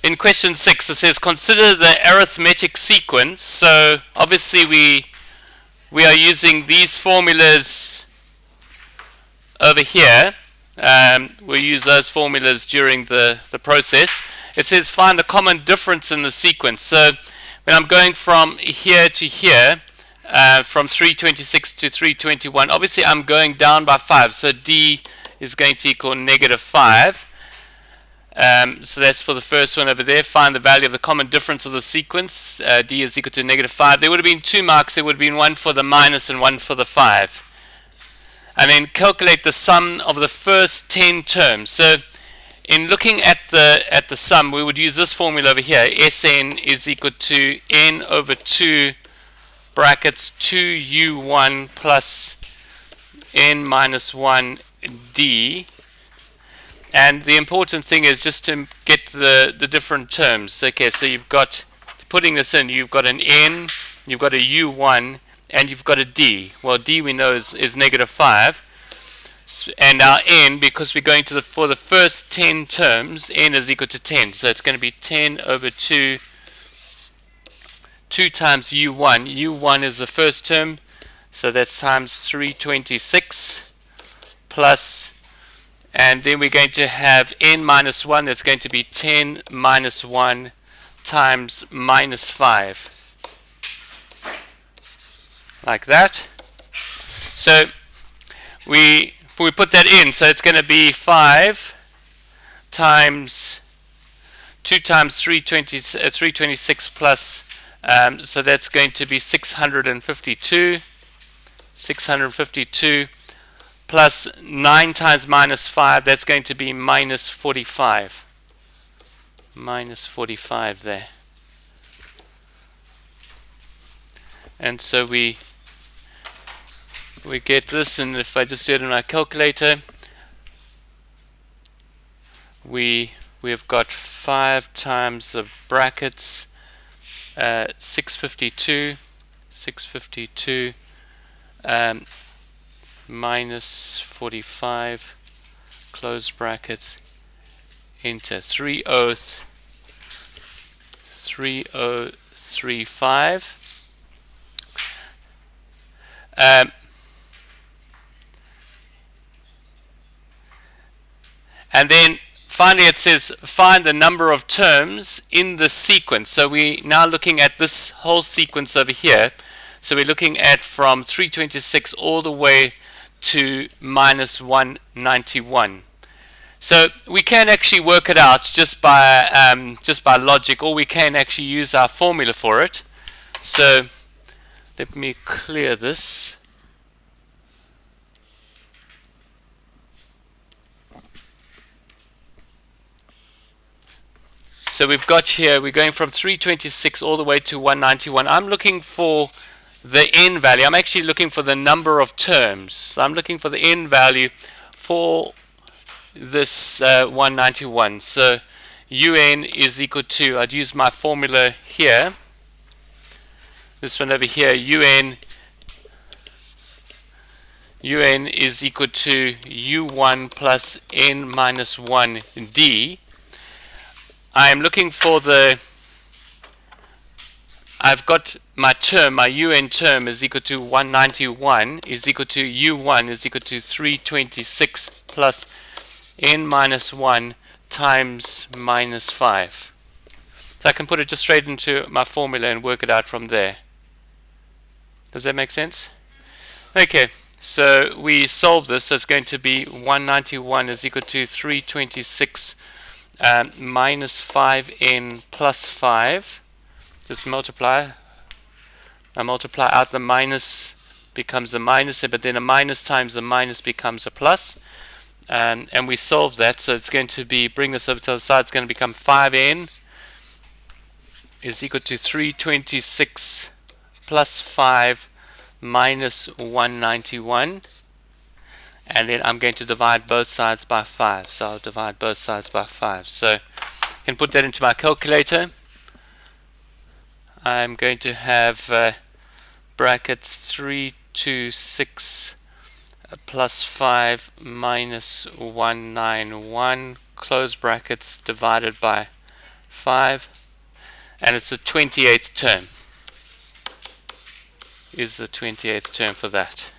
in question 6, it says consider the arithmetic sequence. So obviously we are using these formulas over here. We'll use those formulas during the process. It says find the common difference in the sequence. So when I'm going from here to here, from 326 to 321, obviously I'm going down by 5. So D is going to equal -5. So that's for the first one over there. Find the value of the common difference of the sequence. D is equal to -5. There would have been 2 marks. There would have been one for the minus and one for the 5. And then calculate the sum of the first 10 terms. So in looking at the sum, we would use this formula over here. Sn is equal to n over 2 brackets 2u1 plus n minus 1 d. And the important thing is just to get the different terms. Okay, so you've got, putting this in, you've got an n, you've got a u1, and you've got a d. Well, d we know is -5. And our n, because we're going to for the first 10 terms, n is equal to 10. So it's going to be 10 over 2 times u1. u1 is the first term, so that's times 326 plus, and then we're going to have n minus 1, that's going to be 10 minus 1 times -5. Like that. So we put that in, so it's going to be 5 times 2 times 326 plus, so that's going to be 652 plus 9 times -5, that's going to be -45. -45 there. And so we get this, and if I just do it in our calculator, we have got 5 times the brackets, 652 minus 45, close brackets, enter, 3035. And then finally it says find the number of terms in the sequence. So we're now looking at this whole sequence over here. So we're looking at from 326 all the way to -191. So we can actually work it out just by logic, or we can actually use our formula for it. So let me clear this. So we've got here, we're going from 326 all the way to 191. I'm looking for the n value. I'm actually looking for the number of terms. So I'm looking for the n value for this 191. So un is equal to, I'd use my formula here. This one over here, un is equal to u1 plus n minus 1 d. I am looking for I've got my term, my un term is equal to 191 is equal to u1 is equal to 326 plus n minus 1 times -5. So I can put it just straight into my formula and work it out from there. Does that make sense? Okay, so we solve this. So it's going to be 191 is equal to 326 minus 5n plus 5. Just multiply. I multiply out the minus, becomes a minus, but then a minus times a minus becomes a plus. And we solve that, so it's going to be, bring this over to the side, it's going to become 5n is equal to 326 plus 5 minus 191. And then I'm going to divide both sides by 5. So I'll divide both sides by 5. So I can put that into my calculator. I'm going to have brackets 326 plus 5 minus 191, close brackets, divided by 5, and it's the 28th term. Is the 28th term for that.